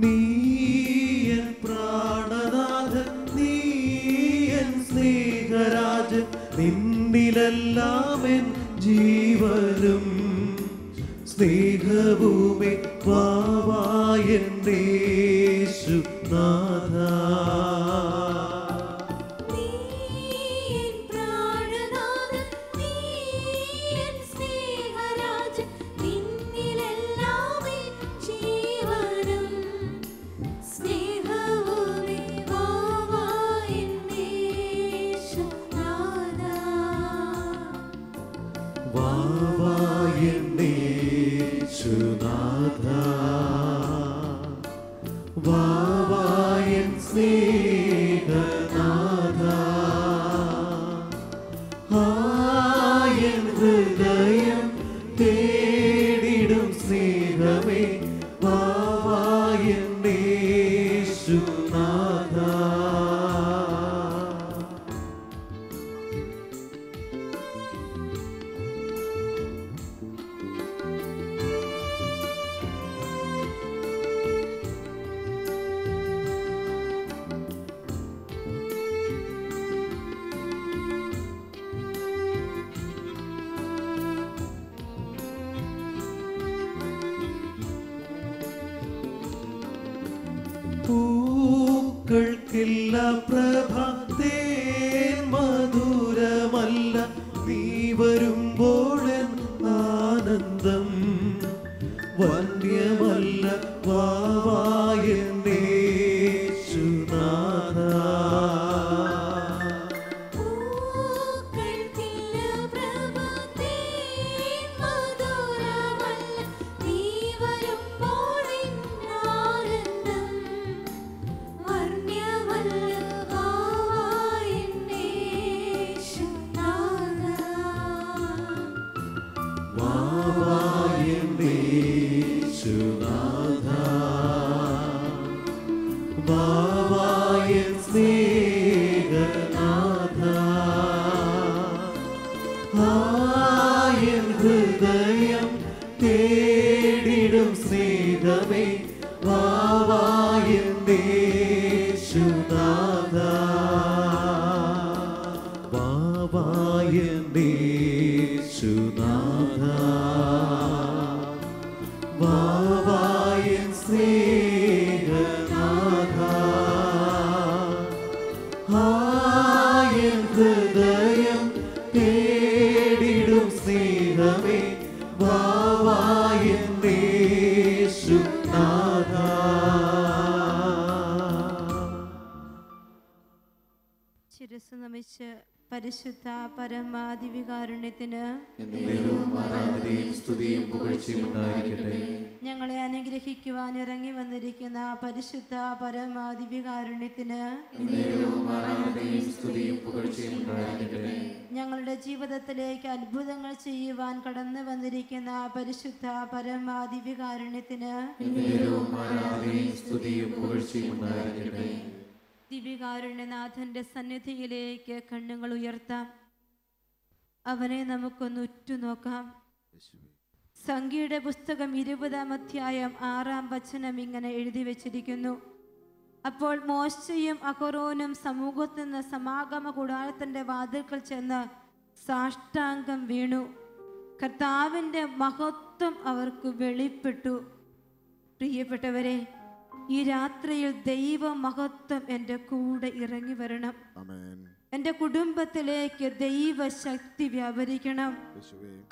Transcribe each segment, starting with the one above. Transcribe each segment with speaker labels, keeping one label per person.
Speaker 1: നീയൻ പ്രാണനാഥൻ, നീയൻ സ്നേഹരാജൻ, നിന്നിലെല്ലാമെൻ ജീവനും സ്നേഹഭൂമി വാവായൻ യേശുനാഥ. വാവായൻ സ്നേഹനാഥ, ആയൻ ഹൃദയം തേടിടും സ്നേഹമേ വാവായൻ യേശുനാഥ. പൂക്കൾക്കില്ല പ്രഭ തേൻ മധുരമല്ല, നീ വരുമ്പോൾ ആനന്ദം വന്യമല്ല വാവായൻ യേശുനാഥ. വാവായൻ യേശുനാഥ, വാവായൻ സ്നേഹനാഥ, ആയൻ ഹൃദയം തേടിടും സ്നേഹമേ വാവായൻ യേശുനാഥ. വാവായൻ യേശുനാഥ, വാവായൻ സ്നേഹനാഥ, ആയൻ ഹൃദയം തേടിടും സ്നേഹമേ വാവാ
Speaker 2: ഒരുമിച്ച് പരിശുദ്ധ പരമാദിവികാരുണ്യത്തിന് ഞങ്ങളെ അനുഗ്രഹിക്കുവാൻ ഇറങ്ങി വന്നിരിക്കുന്ന പരിശുദ്ധ പരമാദിവികാരുണ്യത്തിന് ഞങ്ങളുടെ ജീവിതത്തിലേക്ക് അത്ഭുതങ്ങൾ ചെയ്യുവാൻ കടന്നു വന്നിരിക്കുന്ന പരിശുദ്ധ പരമാദിവികാരുണ്യത്തിന് ദിവ്യകാരുണ്യനാഥന്റെ സന്നിധിയിലേക്ക് കണ്ണുകൾ ഉയർത്താം. അവനെ നമുക്കൊന്ന് ഉറ്റുനോക്കാം. സംഖ്യയുടെ പുസ്തകം 20-ാം അധ്യായം 6-ാം വചനം ഇങ്ങനെ എഴുതി വച്ചിരിക്കുന്നു: അപ്പോൾ മോശയും അഹരോനും സമൂഹത്തിൽ നിന്ന് സമാഗമ കൂടാരത്തിന്റെ വാതിൽക്കൽ ചെന്ന് സാഷ്ടാംഗം വീണു. കർത്താവിൻ്റെ മഹത്വം അവർക്ക് വെളിപ്പെട്ടു. പ്രിയപ്പെട്ടവരെ, ഈ രാത്രിയിൽ ദൈവ മഹത്വം എൻ്റെ കൂടെ ഇറങ്ങി വരണം. എൻ്റെ കുടുംബത്തിലേക്ക് ദൈവശക്തി വ്യാപരിക്കണം.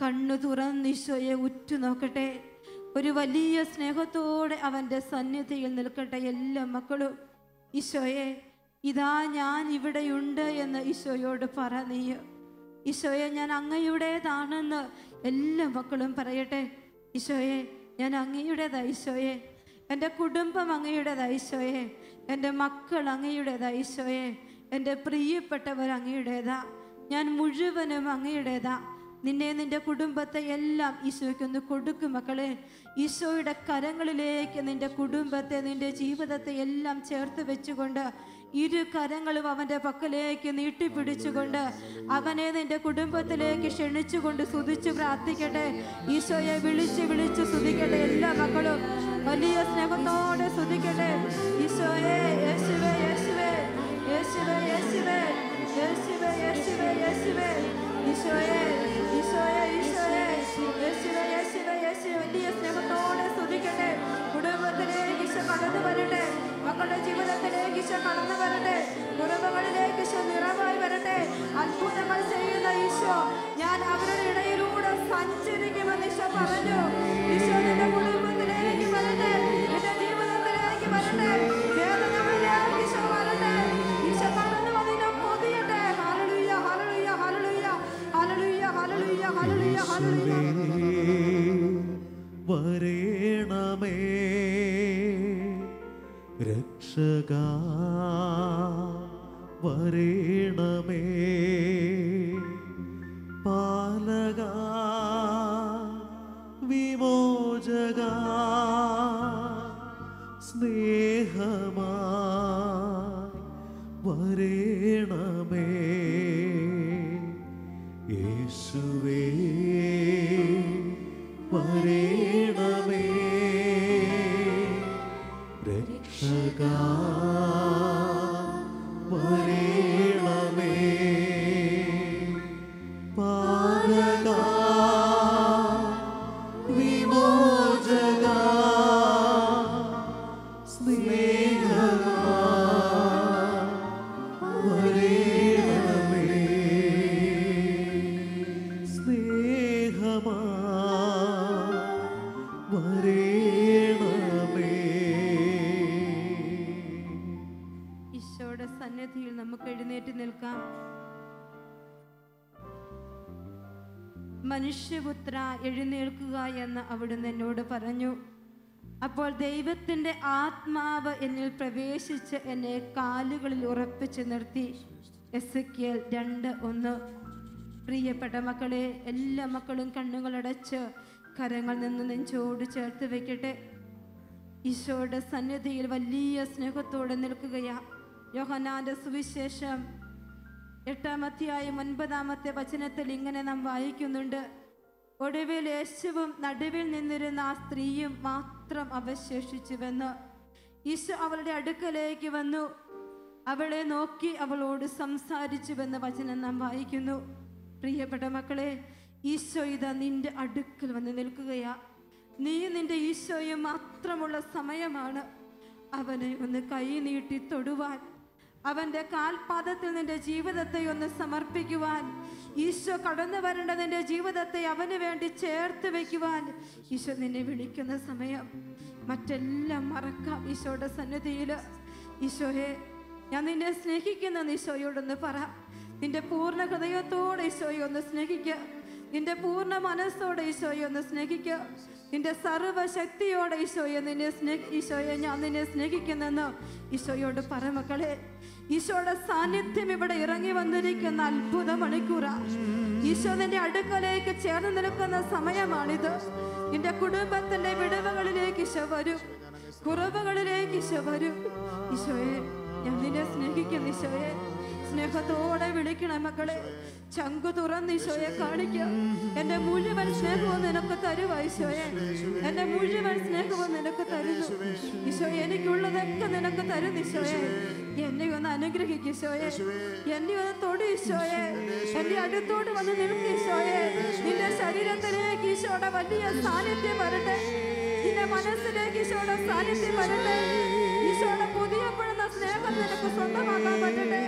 Speaker 2: കണ്ണു തുറന്ന് ഈശോയെ ഉറ്റുനോക്കട്ടെ. ഒരു വലിയ സ്നേഹത്തോടെ അവൻ്റെ സന്നിധിയിൽ നിൽക്കട്ടെ എല്ലാ മക്കളും. ഈശോയെ, ഇതാ ഞാൻ ഇവിടെയുണ്ട് എന്ന് ഈശോയോട് പറ. നീ ഈശോയെ, ഞാൻ അങ്ങയുടേതാണെന്ന് എല്ലാ മക്കളും പറയട്ടെ. ഈശോയെ, ഞാൻ അങ്ങയുടേതാ. ഈശോയെ, എൻ്റെ കുടുംബം അങ്ങയുടേതാ. ഈശോയെ, എൻ്റെ മക്കൾ അങ്ങയുടേതാ. ഈശോയെ, എൻ്റെ പ്രിയപ്പെട്ടവർ അങ്ങയുടേതാ. ഞാൻ മുഴുവനും അങ്ങയുടേതാ. നിന്നെ, നിന്റെ കുടുംബത്തെ എല്ലാം ഈശോയ്ക്കൊന്ന് കൊടുക്കും മക്കളെ. ഈശോയുടെ കരങ്ങളിലേക്ക് നിന്റെ കുടുംബത്തെ, നിന്റെ ജീവിതത്തെ എല്ലാം ചേർത്ത് വെച്ചുകൊണ്ട് ഇരു കരങ്ങളും അവൻ്റെ പക്കലേക്ക് നീട്ടിപ്പിടിച്ചുകൊണ്ട് അവനെ നിന്റെ കുടുംബത്തിലേക്ക് ക്ഷണിച്ചുകൊണ്ട് സ്തുതിച്ച് പ്രാർത്ഥിക്കട്ടെ. ഈശോയെ വിളിച്ച് വിളിച്ച് സ്തുതിക്കട്ടെ. എല്ലാ മക്കളും വലിയ സ്നേഹത്തോടെ സ്തുതിക്കട്ടെ. ഈശോയെ, യേശുവേ, യേശുവേ, യേശുവേ, യേശുവേ, യേശുവേ, യേശുവേ, യേശുവേ, ഈശോയെ, ഈശോയെ, ഈശോയെ, യേശുവേ, യേശുവേ, യേശുവേ, വലിയ സ്നേഹത്തോടെ സ്തുതിക്കട്ടെ. കുടുംബത്തിലേക്ക് ഈശോ കടന്നു വരട്ടെ. മക്കളുടെ ജീവിതത്തിലേക്ക് ഈശോ കടന്നു വരട്ടെ. കുടുംബങ്ങളിലേക്ക് ഈശോ നിറവായി വരട്ടെ. അത്ഭുതങ്ങൾ ചെയ്യുന്ന ഈശോ, ഞാൻ അവരുടെ ഇടയിലൂടെ സഞ്ചരിക്കുമെന്ന് ഈശോ പറഞ്ഞു. ഈശോ നിന്റെ കുടുംബത്തിലേക്ക് വരട്ടെ, നിന്റെ ജീവിതത്തിലേക്ക് വരട്ടെ, വേദനകളിലേക്ക് ഈശോ വരട്ടെ. ഈശോ കടന്നു വന്നിനെ പൊതിയട്ടെ. ഹല്ലേലൂയ, ഹല്ലേലൂയ, ഹല്ലേലൂയ, ഹല്ലേലൂയ, ഹല്ലേലൂയ, ഹല്ലേലൂയ, ഹല്ലേലൂയ.
Speaker 1: വരേണമേ രക്ഷകാ, വരേണമേ പാലകാ, വിമോചകാ, സ്നേഹമാ വരേണമേ യേശുവേ, വരേണമേ രക്ഷകാ, വരേണമേ പാലകാ, വിമോചകാ, സ്നേഹമാ വരേണമേ, സ്നേഹമാ വരേണമേ.
Speaker 2: ഈശോയുടെ സന്നിധിയിൽ നമുക്ക് എഴുന്നേറ്റ് നിൽക്കാം. മനുഷ്യപുത്ര, എഴുന്നേൽക്കുക എന്ന് അവിടുന്ന് എന്നോട് പറഞ്ഞു. അപ്പോൾ ദൈവത്തിൻ്റെ ആത്മാവ് എന്നിൽ പ്രവേശിച്ച് എന്നെ കാലുകളിൽ ഉറപ്പിച്ച് നിർത്തി. എസെക്കിയേൽ 2:1. പ്രിയപ്പെട്ട മക്കളെ, എല്ലാ മക്കളും കണ്ണുകളടച്ച് കരങ്ങൾ നിന്ന് നെഞ്ചോട് ചേർത്ത് വെക്കട്ടെ. ഈശോയുടെ സന്നിധിയിൽ വലിയ സ്നേഹത്തോടെ നിൽക്കുകയാ. യോഹന്നാന്റെ സുവിശേഷം 8-ാം അധ്യായം 9-ാമത്തെ വചനത്തിൽ ഇങ്ങനെ നാം വായിക്കുന്നുണ്ട്: ഒടുവിൽ യേശുവും നടുവിൽ നിന്നിരുന്ന ആ സ്ത്രീയും മാത്രം അവശേഷിച്ചുവെന്ന്. ഈശോ അവളുടെ അടുക്കലേക്ക് വന്നു, അവളെ നോക്കി അവളോട് സംസാരിച്ചുവെന്ന് വചനം നാം വായിക്കുന്നു. പ്രിയപ്പെട്ട മക്കളെ, ഈശോ ഇതാ നിന്റെ അടുക്കൽ വന്ന് നിൽക്കുകയാ. നീ നിന്റെ ഈശോയും മാത്രമുള്ള സമയമാണ് അവനെ ഒന്ന് കൈ നീട്ടി തൊടുവാൻ, അവൻ്റെ കാൽപാദത്തിൽ നിന്റെ ജീവിതത്തെ ഒന്ന് സമർപ്പിക്കുവാൻ. ഈശോ കടന്നു വരേണ്ട നിന്റെ ജീവിതത്തെ അവന് വേണ്ടി ചേർത്ത് വയ്ക്കുവാൻ ഈശോ നിന്നെ വിളിക്കുന്ന സമയം. മറ്റെല്ലാം മറക്കാം ഈശോയുടെ സന്നിധിയിൽ. ഈശോയെ, ഞാൻ നിന്നെ സ്നേഹിക്കുന്ന ഈശോയോടൊന്ന് പറ. നിന്റെ പൂർണ്ണ ഹൃദയത്തോടെ ഈശോയെ ഒന്ന് സ്നേഹിക്കുക. നിന്റെ പൂർണ്ണ മനസ്സോടെ ഈശോയെ ഒന്ന് സ്നേഹിക്കുക. നിന്റെ സർവശക്തിയോടെ ഈശോയെ ഞാൻ നിന്നെ സ്നേഹിക്കുന്നെന്ന് ഈശോയോട് പറ മക്കളെ. ഈശോയുടെ സാന്നിധ്യം ഇവിടെ ഇറങ്ങി വന്നിരിക്കുന്ന അത്ഭുത മണിക്കൂറാ. ഈശോ നിന്റെ അടുക്കലേക്ക് ചേർന്ന് നിൽക്കുന്ന സമയമാണിത്. നിന്റെ കുടുംബത്തിന്റെ വിടവുകളിലേക്ക് ഈശോ വരും, കുറവുകളിലേക്ക് ഈശോ വരും. ഈശോയെ ഞാൻ നിന്നെ സ്നേഹിക്കുന്നു. ഈശോയെ സ്നേഹത്തോടെ വിളിക്കണം മക്കളെ. ചങ്കു തുറന്ന് ഈശോയെ കാണിക്കാം. എന്റെ മുഴുവൻ സ്നേഹവും നിനക്ക് തരുവാ ഈശോയെ. എന്റെ മുഴുവൻ സ്നേഹവും നിനക്ക് തരുന്നു ഈശോയെ. എനിക്കുള്ളതൊക്കെ നിനക്ക് തരുന്നു ഈശോയെ. എന്നെ ഒന്ന് അനുഗ്രഹിക്കും ഈശോയെ. എന്നെ ഒന്ന് തൊടു ഈശോയെ. എന്റെ അടുത്തോട് വന്ന് നിൽക്കും ഈശോയെ. നിന്റെ ശരീരത്തിലേക്ക് ഈശോയുടെ വലിയ സാന്നിധ്യം വരട്ടെ. നിന്റെ മനസ്സിലേക്ക് ഈശോയുടെ സാന്നിധ്യം വരട്ടെ. ഈശോയുടെ പുതിയപ്പെടുന്ന സ്നേഹം നിനക്ക് സ്വന്തമാക്കാൻ പറ്റട്ടെ.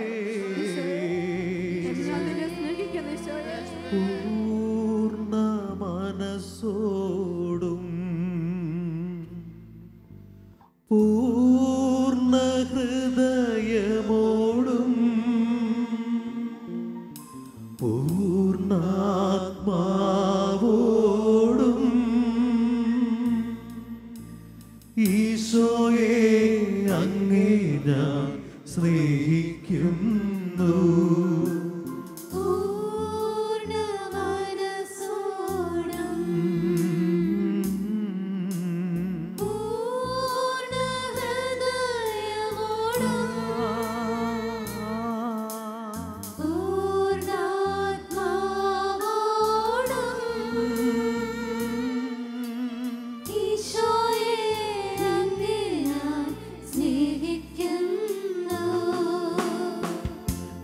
Speaker 1: പൂർണ്ണ മനസ്സോടും പൂർണ്ണ ഹൃദയമോടും പൂർണ്ണാത്മാവോടും ഈശോയെ അങ്ങേ ഞാൻ സ്നേഹിക്കുന്നു.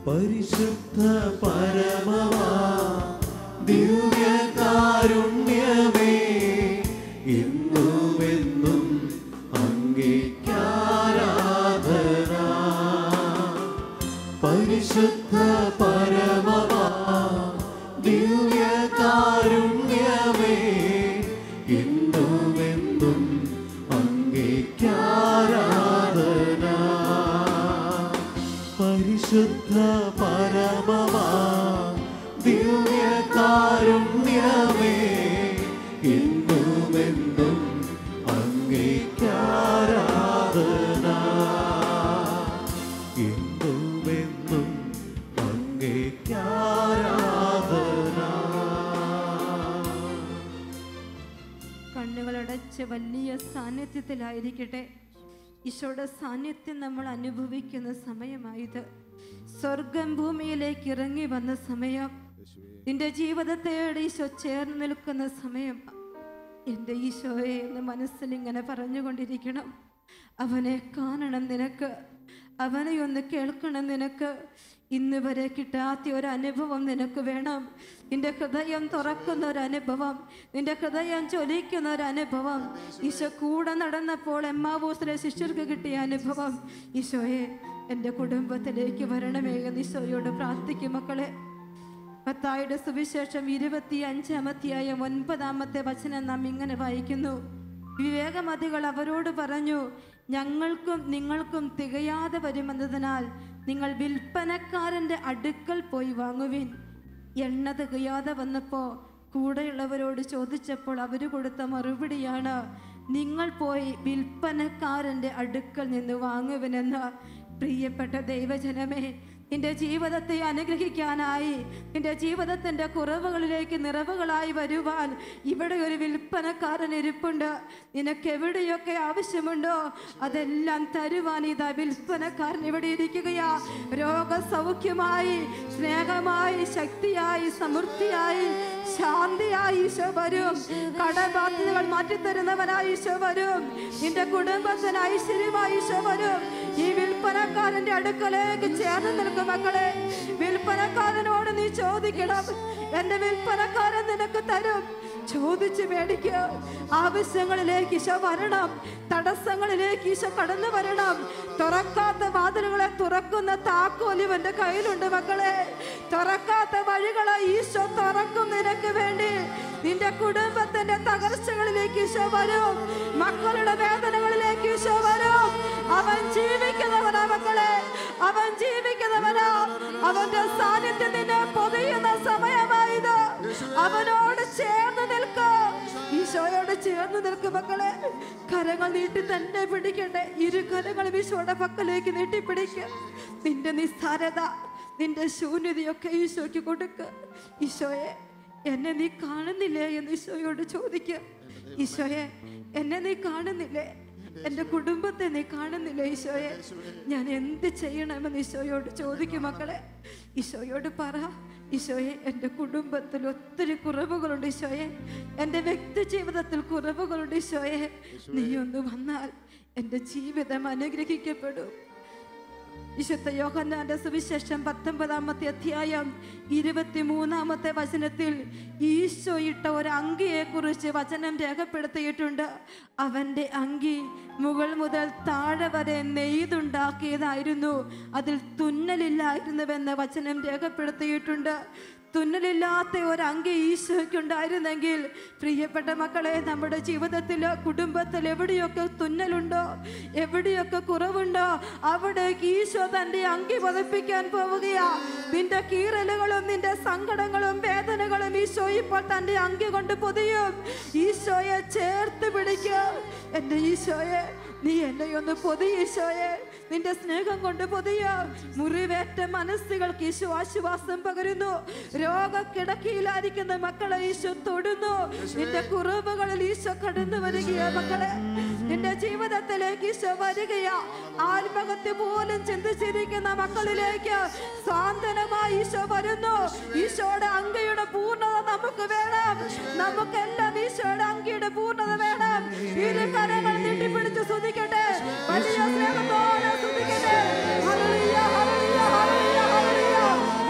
Speaker 1: പരിശുദ്ധ പരമമാ ദിവ്യകാരുണ്യമേ, ഇന്നുമെന്നും അങ്ങേക്കാരാധന. പരിശുദ്ധ പരമമാ ദിവ്യകാരുണ്യമേ, ഇന്നുമെന്നും അങ്ങേക്കാരാധന. പരിശുദ്ധ പരമമാ ദിവ്യകാരുണ്യമേ, എന്നുമെന്നും അങ്ങേക്കാരാധന. എന്നുമെന്നും അങ്ങേക്കാരാധന.
Speaker 2: കണ്ണുകളടച്ച് വലിയ സാന്നിധ്യത്തിലായിരിക്കട്ടെ. ഈശോയുടെ സാന്നിധ്യം നമ്മൾ അനുഭവിക്കുന്ന സമയമായത്. സ്വർഗം ഭൂമിയിലേക്ക് ഇറങ്ങി വന്ന സമയം. നിന്റെ ജീവിതത്തോട് ഈശോ ചേർന്ന് നിൽക്കുന്ന സമയം. എൻ്റെ ഈശോയെ എന്ന് മനസ്സിൽ ഇങ്ങനെ പറഞ്ഞുകൊണ്ടിരിക്കണം. അവനെ കാണണം നിനക്ക്, അവനെ ഒന്ന് കേൾക്കണം നിനക്ക്. ഇന്ന് വരെ കിട്ടാത്ത ഒരു അനുഭവം നിനക്ക് വേണം. നിന്റെ ഹൃദയം തുറക്കുന്ന ഒരു അനുഭവം, നിന്റെ ഹൃദയം ജ്വലിക്കുന്ന ഒരു അനുഭവം. ഈശോ കൂടെ നടന്നപ്പോൾ എമ്മാവൂസിലെ ശിഷ്യർക്ക് കിട്ടിയ അനുഭവം. ഈശോയെ എൻ്റെ കുടുംബത്തിലേക്ക് വരണമേ എന്ന് ഈശോയോട് പ്രാർത്ഥിക്കും മക്കളെ. മത്തായിയുടെ സുവിശേഷം 25-ാം വചനം നാം ഇങ്ങനെ വായിക്കുന്നു. വിവേകമതികൾ അവരോട് പറഞ്ഞു, ഞങ്ങൾക്കും നിങ്ങൾക്കും തികയാതെ വരുമെന്നതിനാൽ നിങ്ങൾ വിൽപ്പനക്കാരൻ്റെ അടുക്കൽ പോയി വാങ്ങുവിൻ. എണ്ണ തികയാതെ വന്നപ്പോൾ കൂടെയുള്ളവരോട് ചോദിച്ചപ്പോൾ അവർ കൊടുത്ത മറുപടിയാണ്, നിങ്ങൾ പോയി വിൽപ്പനക്കാരൻ്റെ അടുക്കൽ നിന്ന് വാങ്ങുവിനെന്ന്. പ്രിയപ്പെട്ട ദൈവജനമേ, നിന്റെ ജീവിതത്തെ അനുഗ്രഹിക്കാനായി, നിന്റെ ജീവിതത്തിൻ്റെ കുറവുകളിലേക്ക് നിറവുകളായി വരുവാൻ ഇവിടെ ഒരു വിൽപ്പനക്കാരൻ ഇരിപ്പുണ്ട്. നിനക്ക് എവിടെയൊക്കെ ആവശ്യമുണ്ടോ അതെല്ലാം തരുവാൻ ഇതാ വിൽപ്പനക്കാരൻ ഇവിടെ ഇരിക്കുകയാ. രോഗസൗഖ്യമായി, സ്നേഹമായി, ശക്തിയായി, സമൃദ്ധിയായി, ശാന്തിയായി ഈശോ വരും. കടബാധ്യതകൾ മാറ്റിത്തരുന്നവനായി ഈശോ വരും. നിന്റെ കുടുംബത്തിന് ഐശ്വര്യമായി ഈശോ വരും. ഈ വിൽപ്പനക്കാരൻ്റെ അടുക്കലേക്ക് ചേർന്ന് നിൽക്കും മക്കളെ. വിൽപ്പനക്കാരനോട് നീ ചോദിക്കണം, എന്റെ വിൽപ്പനക്കാരൻ നിനക്ക് തരും. ചോദിച്ച് മേടിക്കുക. ആവശ്യങ്ങളിലേക്ക് ഈശോ വരണം. തടസ്സങ്ങളിലേക്ക് ഈശോ കടന്നു വരണം. തുറക്കാത്ത വാതിലുകളെ തുറക്കുന്ന താക്കോൽ ഇവന്റെ കയ്യിലുണ്ട് മക്കളെ. തുറക്കാത്ത വഴികളെ ഈശോ തുറക്കും നിനക്ക് വേണ്ടി. നിന്റെ കുടുംബത്തിന്റെ തകർച്ചകളിലേക്ക് ഈശോ വരും. മക്കളുടെ വേദനകളിലേക്ക് ഈശോ വരും. അവൻ ജീവിക്കുന്നവനാ മക്കളെ, അവൻ ജീവിക്കുന്നവനാ. അവന്റെ സാന്നിധ്യം നിന്നെ പൊതിയുന്ന സമയമായത്. അവനോട് ചേർന്ന് നിൽക്കും, ഈശോയോട് ചേർന്ന് നിൽക്കും മക്കളെ. കരങ്ങൾ നീട്ടി തന്നെ പിടിക്കട്ടെ. ഇരു കരങ്ങളും ഈശോയുടെ പക്കലേക്ക് നീട്ടിപ്പിടിക്കുക. നിന്റെ നിസ്സാരത, നിന്റെ ശൂന്യതയൊക്കെ ഈശോയ്ക്ക് കൊടുക്കുക. ഈശോയെ, എന്നെ നീ കാണുന്നില്ലേ എന്ന് ഈശോയോട് ചോദിക്കുക. ഈശോയെ, എന്നെ നീ കാണുന്നില്ലേ? എൻ്റെ കുടുംബത്തെ നീ കാണുന്നില്ലേ? ഈശോയെ, ഞാൻ എന്ത് ചെയ്യണമെന്ന് ഈശോയോട് ചോദിക്കും മക്കളെ. ഈശോയോട് പറ, ഈശോയെ, എൻ്റെ കുടുംബത്തിൽ ഒത്തിരി കുറവുകളുണ്ട് ഈശോയെ, എൻ്റെ വ്യക്തി ജീവിതത്തിൽ കുറവുകളുണ്ട് ഈശോയെ. നീ ഒന്ന് വന്നാൽ എൻ്റെ ജീവിതം അനുഗ്രഹിക്കപ്പെടും. വിശുദ്ധ യോഹന്നാന്റെ സുവിശേഷം 19-ാമത്തെ അധ്യായം 23-ാമത്തെ വചനത്തിൽ ഈശോ ഇട്ട ഒരു അങ്കിയെ കുറിച്ച് വചനം രേഖപ്പെടുത്തിയിട്ടുണ്ട്. അവന്റെ അങ്കി മുകൾ മുതൽ താഴെ വരെ നെയ്തുണ്ടാക്കിയതായിരുന്നു, അതിൽ തുന്നലില്ലായിരുന്നുവെന്ന് വചനം രേഖപ്പെടുത്തിയിട്ടുണ്ട്. തുന്നലില്ലാത്ത ഒരു അങ്കി ഈശോയ്ക്കുണ്ടായിരുന്നെങ്കിൽ, പ്രിയപ്പെട്ട മക്കളെ, നമ്മുടെ ജീവിതത്തിൽ കുടുംബത്തിൽ എവിടെയൊക്കെ തുന്നലുണ്ടോ, എവിടെയൊക്കെ കുറവുണ്ടോ, അവിടേക്ക് ഈശോ തൻ്റെ അങ്കി പതിപ്പിക്കാൻ പോവുകയാ. നിന്റെ കീറലുകളും നിന്റെ സങ്കടങ്ങളും വേദനകളും ഈശോ ഇപ്പോൾ തൻ്റെ അങ്കി കൊണ്ട് പൊതിയും. ഈശോയെ ചേർത്ത് പിടിക്കും. എൻ്റെ ഈശോയെ, നീ എന്നെ ഒന്ന് പൊതി ഈശോയെ, നിന്റെ സ്നേഹം കൊണ്ട് പൊതിയ. മുറിവേറ്റ മനസ്സുകൾക്ക് ഈശോ ആശ്വാസം പകരുന്നു. രോഗക്കിടക്കയിലായിരിക്കുന്ന മക്കളെ ഈശോ തൊടുന്നു. നിന്റെ കുറവുകളിൽ ഈശോ കടന്നു വരികയാ മക്കളെ. നിന്റെ ജീവിതത്തിലേക്ക് ഈശോ വരികയാ. ആത്മഹത്യ പോലും ചിന്തിച്ചിരിക്കുന്ന മക്കളിലേക്ക് സാന്ത്വനമായി ഈശോ വരുന്നു. ഈശോയുടെ അങ്കിയുടെ പൂർണ്ണത നമുക്ക് വേണം. നമുക്കെല്ലാം ഈശോയുടെ അങ്കിയുടെ പൂർണ്ണത വേണം. ഇരു കരങ്ങൾ നീട്ടിപ്പിടിച്ച് സ്തുതിക്കട്ടെ, വലിയ സ്നേഹത്തോടെ സ്തുതിക്കട്ടെ. ഹല്ലേലൂയ, ഹല്ലേലൂയ, ഹല്ലേലൂയ, ഹല്ലേലൂയ.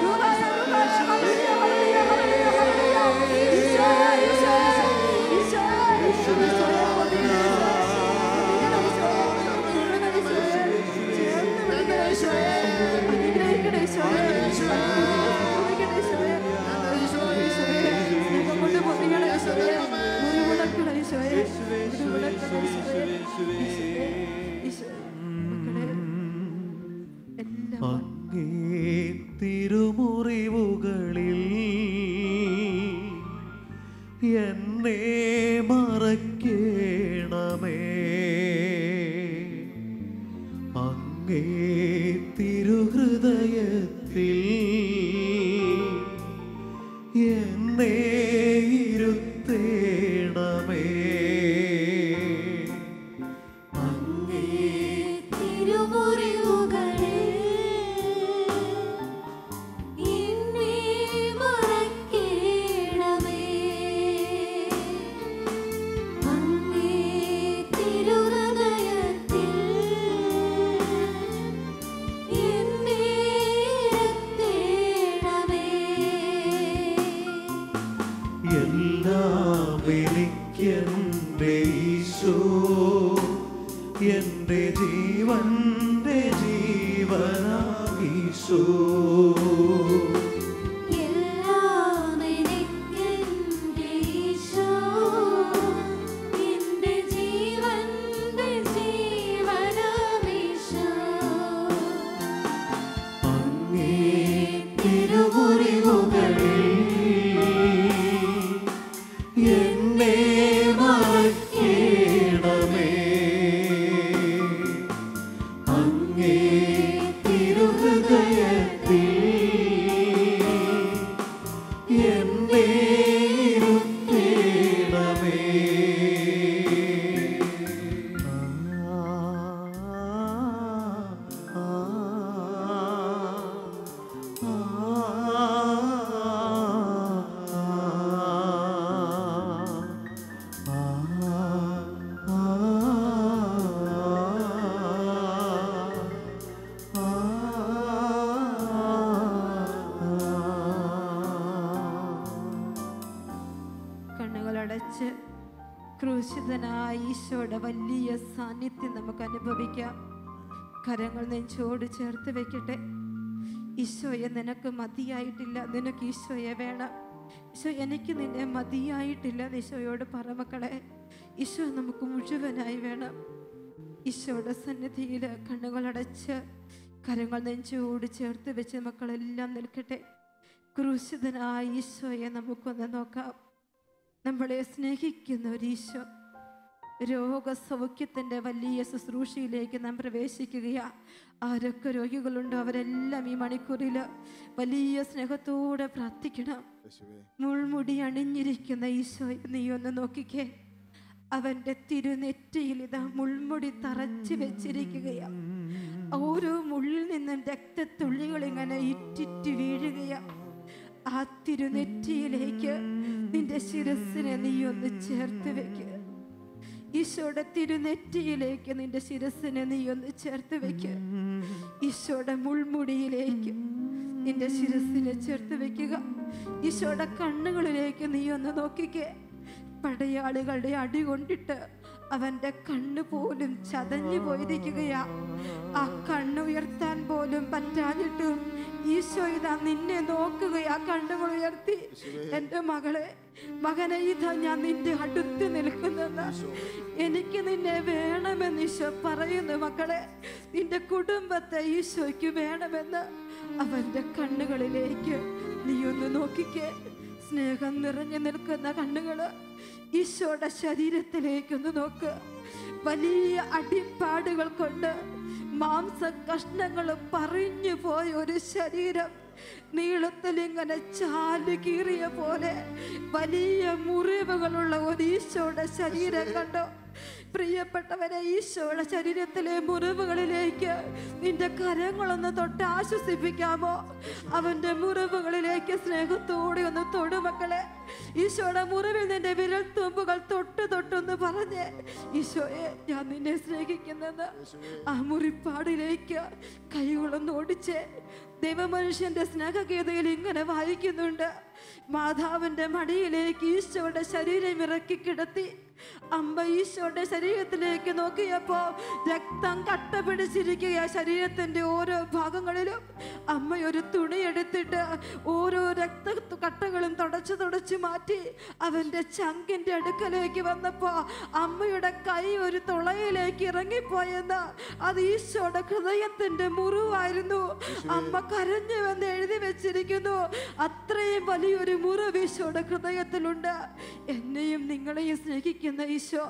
Speaker 2: റുഹായ, റുഹായ, ഹല്ലേലൂയ, ഹല്ലേലൂയ, ഹല്ലേലൂയ, ഹല്ലേലൂയ. ഈശോയെ, ഈശോയെ, ഈശോയെ, ഈശോയെ, പൊതിയണേ ഈശോയെ, അനുഗ്രഹിക്കണേ ഈശോയെ, സ്തുതിക്കണേ ഈശോയെ, ഈശോയെ, സ്നേഹം കൊണ്ട് പൊതിയണേ ഈശോയെ, മുറിവുടക്കണേ ഈശോയെ, മുറിവുടക്കണേ ഈശോയെ, ഈശോയെ.
Speaker 1: അങ്ങേ തിരുമുറിവുകളിൽ എന്നെ മറയ്ക്കണമേ. അങ്ങേ തിരുഹൃദയത്തിൽ എന്നെ ഇരുത്തേണമേ. എല്ലാം എനിക്കെന്റെ ഈശോ, എന്റെ ജീവന്റെ ജീവനാം ഈശോ. ക്രൂശിതനായ ഈശോയുടെ വലിയ സാന്നിധ്യം നമുക്ക് അനുഭവിക്കാം. കരങ്ങൾ നെഞ്ചോട് ചേർത്ത് വെക്കട്ടെ. ഈശോയെ, നിനക്ക് മതിയായിട്ടില്ല, നിനക്ക് ഈശോയെ വേണം.
Speaker 2: ഈശോ എനിക്ക് നിന്നെ മതിയായിട്ടില്ല ഈശോയോട് പറ മക്കളെ. ഈശോ നമുക്ക് മുഴുവനായി വേണം. ഈശോയുടെ സന്നിധിയിൽ കണ്ണുകളടച്ച് കരങ്ങൾ നെഞ്ചോട് ചേർത്ത് വെച്ച് മക്കളെല്ലാം നിൽക്കട്ടെ. ക്രൂശിതനായ ഈശോയെ നമുക്കൊന്ന് നോക്കാം. നമ്മളെ സ്നേഹിക്കുന്ന ഒരു ഈശോ. രോഗസൗഖ്യത്തിൻ്റെ വലിയ ശുശ്രൂഷയിലേക്ക് നാം പ്രവേശിക്കുകയാണ്. ആരൊക്കെ രോഗികളുണ്ടോ അവരെല്ലാം ഈ മണിക്കൂറിൽ വലിയ സ്നേഹത്തോടെ പ്രാർത്ഥിക്കണം. മുൾമുടി അണിഞ്ഞിരിക്കുന്ന ഈശോയെ നീ ഒന്ന് നോക്കിക്കേ. അവൻ്റെ തിരുനെറ്റിയിൽ ഇതാ മുൾമുടി തറച്ചു വെച്ചിരിക്കുകയാ. ഓരോ മുള്ളിൽ നിന്നും രക്തത്തുള്ളികൾ ഇങ്ങനെ ഇറ്റിറ്റ് വീഴുകയാ. ആ തിരുനെറ്റിയിലേക്ക് നിന്റെ ശിരസിനെ നീ ഒന്ന് ചേർത്ത് വെക്കുക. ഈശോയുടെ തിരുനെറ്റിയിലേക്ക് നിന്റെ ശിരസിനെ നീ ഒന്ന് ചേർത്ത് വെക്കുക. ഈശോയുടെ മുൾമുടിയിലേക്ക് നിന്റെ ശിരസിനെ ചേർത്ത് വെക്കുക. ഈശോയുടെ കണ്ണുകളിലേക്ക് നീ ഒന്ന് നോക്കിക്കേ. പടയാളികളുടെ അടി കൊണ്ടിട്ട് അവന്റെ കണ്ണ് പോലും ചതഞ്ഞു പോയിരിക്കുകയാ. ആ കണ്ണ് ഉയർത്താൻ പോലും പറ്റാഞ്ഞിട്ടും ഈശോ ഇതാ നിന്നെ നോക്കുകയാ. കണ്ണുകൾ ഉയർത്തി, എൻ്റെ മകനെ ഇതാ ഞാൻ നിന്റെ അടുത്ത് നിൽക്കുന്നെന്ന്, എനിക്ക് നിന്നെ വേണമെന്ന് ഈശോ പറയുന്നു. മക്കളെ, നിന്റെ കുടുംബത്തെ ഈശോയ്ക്ക് വേണമെന്ന് അവന്റെ കണ്ണുകളിലേക്ക് നീ ഒന്ന് നോക്കിക്കേ. സ്നേഹം നിറഞ്ഞു നിൽക്കുന്ന കണ്ണുകള് ഈശോയുടെ ശരീരത്തിലേക്കൊന്ന് നോക്ക്. വലിയ അടിപ്പാടുകൾ കൊണ്ട് മാംസ കഷ്ണങ്ങൾ പറഞ്ഞു പോയ ഒരു ശരീരം, നീളത്തിൽ ഇങ്ങനെ ചാല് കീറിയ പോലെ വലിയ മുറിവുകളുള്ള ഒരു ഈശോയുടെ ശരീരം കണ്ടോ? പ്രിയപ്പെട്ടവരെ, ഈശോയുടെ ശരീരത്തിലെ മുറിവുകളിലേക്ക് നിന്റെ കരങ്ങളൊന്ന് തൊട്ട് ആശ്വസിപ്പിക്കാമോ? അവന്റെ മുറിവുകളിലേക്ക് സ്നേഹത്തോടെ ഒന്ന് തൊടുമക്കളെ. ഈശോയുടെ മുറിവിൽ നിന്റെ വിരൽ തുമ്പുകൾ തൊട്ടൊന്ന് പറഞ്ഞ്, ഈശോയെ ഞാൻ നിന്നെ സ്നേഹിക്കുന്നെന്ന് ആ മുറിപ്പാടിലേക്ക് കൈകളൊന്ന് ഓടിച്ച്. ദൈവമനുഷ്യന്റെ സ്നേഹഗീതയിൽ ഇങ്ങനെ വായിക്കുന്നുണ്ട്, മാതാവിന്റെ മടിയിലേക്ക് ഈശോയുടെ ശരീരം ഇറക്കി കിടത്തി. അമ്മ ഈശോയുടെ ശരീരത്തിലേക്ക് നോക്കിയപ്പോ രക്തം കട്ട പിടിച്ചിരിക്കുക ശരീരത്തിന്റെ ഓരോ ഭാഗങ്ങളിലും. അമ്മ ഒരു തുണി എടുത്തിട്ട് ഓരോ രക്ത കട്ടകളും തുടച്ചു മാറ്റി അവന്റെ ചങ്കിന്റെ അടുക്കലേക്ക് വന്നപ്പോ അമ്മയുടെ കൈ ഒരു തുളയിലേക്ക് ഇറങ്ങിപ്പോയെന്ന്. അത് ഈശോയുടെ ഹൃദയത്തിന്റെ മുറിവായിരുന്നു. അമ്മ കരഞ്ഞുവെന്ന് എഴുതി വെച്ചിരിക്കുന്നു. അത്രയും വലിയൊരു മുറിവ് ഈശോയുടെ ഹൃദയത്തിലുണ്ട്. എന്നെയും നിങ്ങളെയും സ്നേഹിക്കുന്ന ഈശോ,